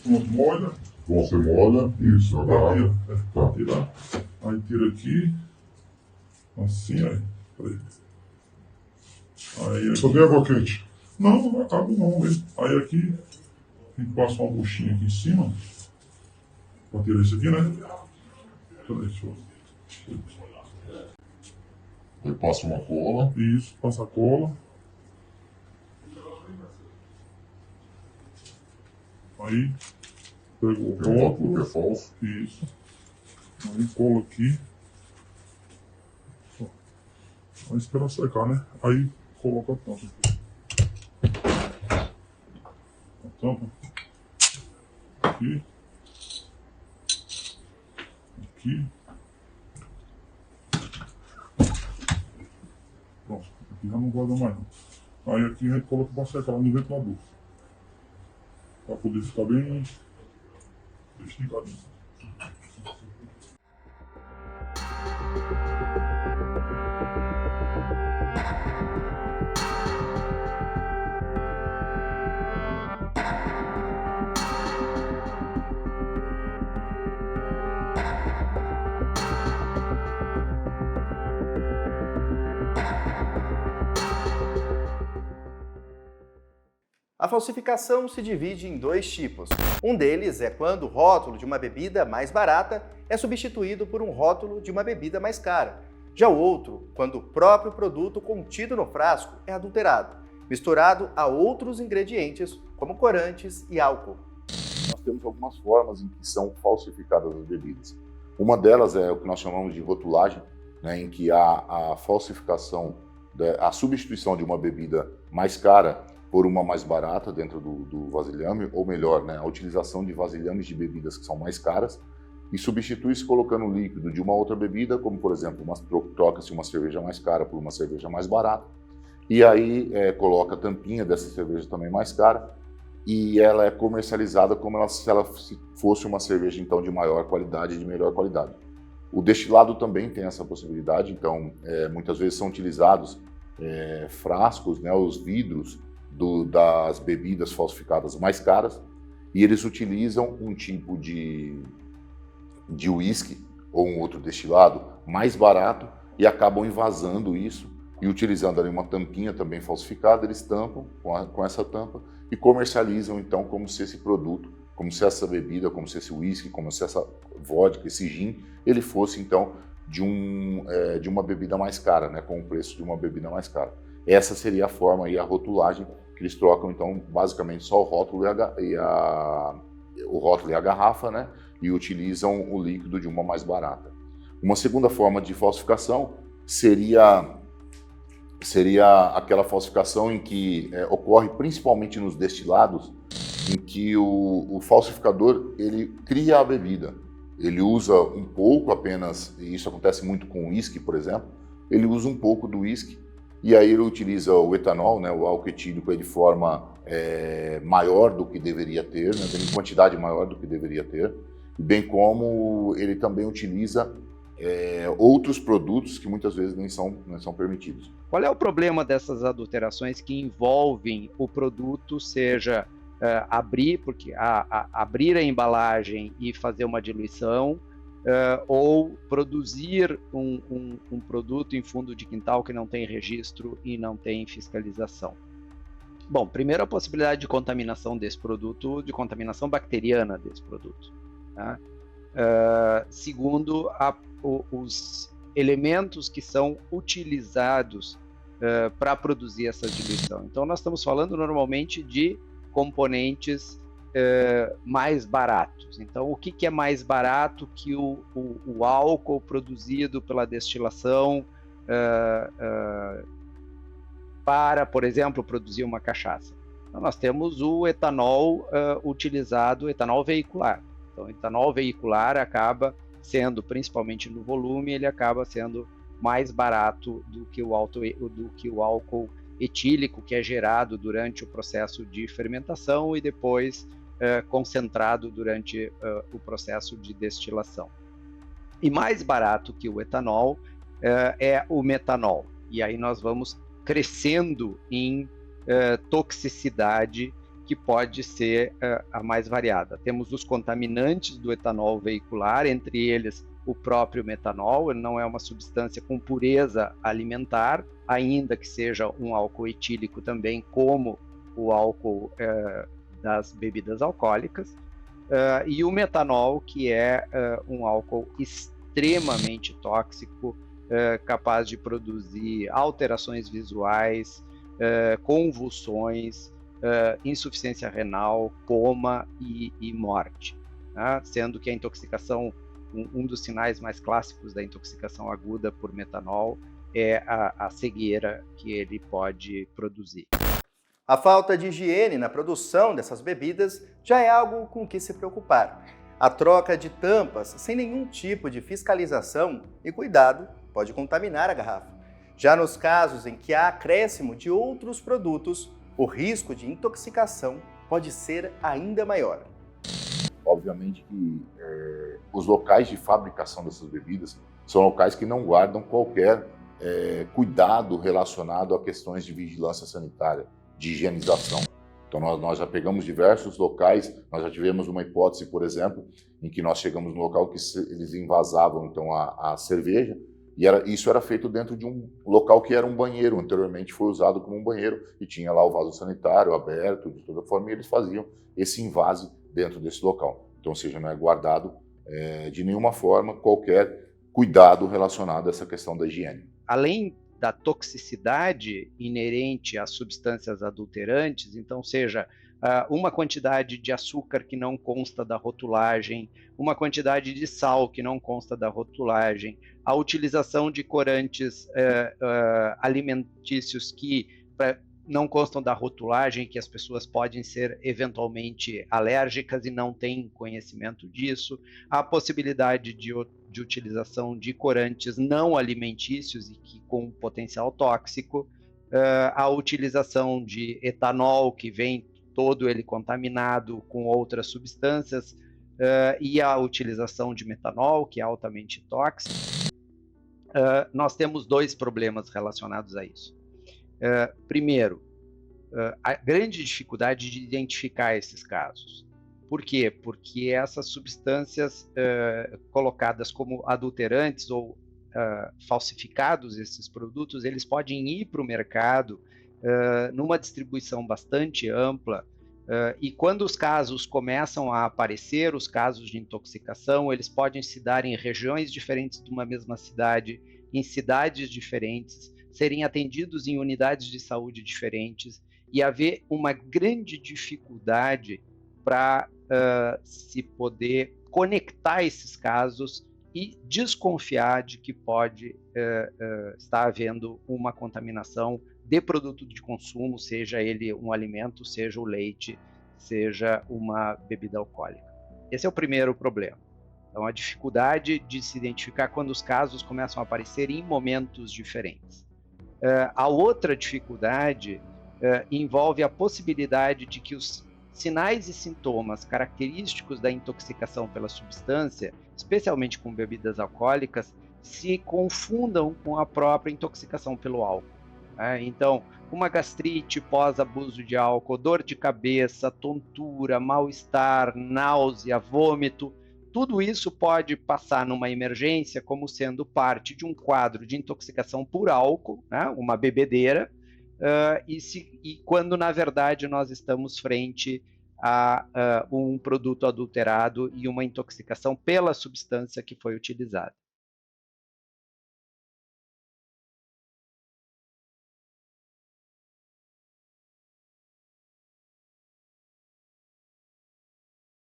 Pronto, molha. Bom, você molha, isso, agora. Tá. Tirar. Aí tira aqui. Assim, aí. Peraí. Aí Só aqui. tem água quente. Não, não acaba não, mesmo. Aí aqui, a gente passa uma buchinha aqui em cima. Pra tirar isso aqui, né? Peraí, deixa eu... Aí passa uma cola. Isso, passa a cola. Aí, pega o Tem um rótulo que rótulo. é falso. Isso. Aí cola aqui. Aí espera secar, né? Aí coloca a tampa aqui. A tampa. Aqui. Aqui. Pronto. Aqui já não guarda mais não. Aí aqui a gente coloca pra secar lá no ventilador. Pra poder ficar bem esticadinho. A falsificação se divide em dois tipos. Um deles é quando o rótulo de uma bebida mais barata é substituído por um rótulo de uma bebida mais cara. Já o outro, quando o próprio produto contido no frasco é adulterado, misturado a outros ingredientes, como corantes e álcool. Nós temos algumas formas em que são falsificadas as bebidas. Uma delas é o que nós chamamos de rotulagem, né, em que há a falsificação, a substituição de uma bebida mais cara por uma mais barata dentro do vasilhame, ou melhor, né, a utilização de vasilhames de bebidas que são mais caras e substitui-se colocando o líquido de uma outra bebida, como por exemplo, troca-se uma cerveja mais cara por uma cerveja mais barata, e aí coloca a tampinha dessa cerveja também mais cara, e ela é comercializada como se ela fosse uma cerveja então de maior qualidade, de melhor qualidade. O destilado também tem essa possibilidade, então muitas vezes são utilizados frascos, né, os vidros das bebidas falsificadas mais caras, e eles utilizam um tipo de uísque ou um outro destilado mais barato e acabam envasando isso e utilizando ali uma tampinha também falsificada, eles tampam com essa tampa e comercializam então como se esse produto, como se essa bebida, como se esse uísque, como se essa vodka, esse gin, ele fosse então de uma bebida mais cara, né, com o preço de uma bebida mais cara. Essa seria a forma aí, a rotulagem, que eles trocam então basicamente só o rótulo e a garrafa, né, e utilizam o líquido de uma mais barata. Uma segunda forma de falsificação seria aquela falsificação em que ocorre principalmente nos destilados, em que o falsificador ele cria a bebida, ele usa um pouco apenas, e isso acontece muito com o uísque, por exemplo, ele usa um pouco do uísque e aí ele utiliza o etanol, né, o álcool etílico, de forma maior do que deveria ter, né, em quantidade maior do que deveria ter, bem como ele também utiliza outros produtos que muitas vezes não são permitidos. Qual é o problema dessas adulterações que envolvem o produto, seja abrir a embalagem e fazer uma diluição, ou produzir um produto em fundo de quintal que não tem registro e não tem fiscalização? Bom, primeiro a possibilidade de contaminação desse produto, de contaminação bacteriana desse produto, tá? Segundo, os elementos que são utilizados para produzir essa diluição. Então nós estamos falando normalmente de componentes mais baratos. Então, o que é mais barato que o álcool produzido pela destilação para, por exemplo, produzir uma cachaça? Então, nós temos o etanol utilizado, etanol veicular. Então, o etanol veicular acaba sendo, principalmente no volume, ele acaba sendo mais barato do que o álcool etílico, que é gerado durante o processo de fermentação e depois concentrado durante o processo de destilação. E mais barato que o etanol é o metanol. E aí nós vamos crescendo em toxicidade, que pode ser a mais variada. Temos os contaminantes do etanol veicular, entre eles o próprio metanol. Ele não é uma substância com pureza alimentar, ainda que seja um álcool etílico também, como o álcool das bebidas alcoólicas, e o metanol, que é um álcool extremamente tóxico, capaz de produzir alterações visuais, convulsões, insuficiência renal, coma e morte, né? Sendo que a intoxicação, um dos sinais mais clássicos da intoxicação aguda por metanol é a cegueira que ele pode produzir. A falta de higiene na produção dessas bebidas já é algo com que se preocupar. A troca de tampas sem nenhum tipo de fiscalização e cuidado pode contaminar a garrafa. Já nos casos em que há acréscimo de outros produtos, o risco de intoxicação pode ser ainda maior. Obviamente que os locais de fabricação dessas bebidas são locais que não guardam qualquer cuidado relacionado a questões de vigilância sanitária, de higienização. Então nós já pegamos diversos locais, nós já tivemos uma hipótese, por exemplo, em que nós chegamos no local que eles envasavam então a cerveja, e isso era feito dentro de um local que era um banheiro, anteriormente foi usado como um banheiro, e tinha lá o vaso sanitário aberto, de toda forma, e eles faziam esse invase dentro desse local. Então, ou seja, não é guardado de nenhuma forma qualquer cuidado relacionado a essa questão da higiene. Além da toxicidade inerente às substâncias adulterantes, então seja uma quantidade de açúcar que não consta da rotulagem, uma quantidade de sal que não consta da rotulagem, a utilização de corantes alimentícios que não constam da rotulagem, que as pessoas podem ser eventualmente alérgicas e não têm conhecimento disso, a possibilidade de utilização de corantes não alimentícios e que com potencial tóxico, a utilização de etanol que vem todo ele contaminado com outras substâncias, e a utilização de metanol, que é altamente tóxico. Nós temos dois problemas relacionados a isso. Primeiro, a grande dificuldade de identificar esses casos. Por quê? Porque essas substâncias colocadas como adulterantes ou falsificados, esses produtos, eles podem ir para o mercado numa distribuição bastante ampla, e quando os casos começam a aparecer, os casos de intoxicação, eles podem se dar em regiões diferentes de uma mesma cidade, em cidades diferentes, serem atendidos em unidades de saúde diferentes, e haver uma grande dificuldade para se poder conectar esses casos e desconfiar de que pode estar havendo uma contaminação de produto de consumo, seja ele um alimento, seja o leite, seja uma bebida alcoólica. Esse é o primeiro problema. Então, a dificuldade de se identificar quando os casos começam a aparecer em momentos diferentes. A outra dificuldade envolve a possibilidade de que os sinais e sintomas característicos da intoxicação pela substância, especialmente com bebidas alcoólicas, se confundam com a própria intoxicação pelo álcool. Então, uma gastrite pós-abuso de álcool, dor de cabeça, tontura, mal-estar, náusea, vômito, tudo isso pode passar numa emergência como sendo parte de um quadro de intoxicação por álcool, né, uma bebedeira, e quando, na verdade, nós estamos frente a um produto adulterado e uma intoxicação pela substância que foi utilizada.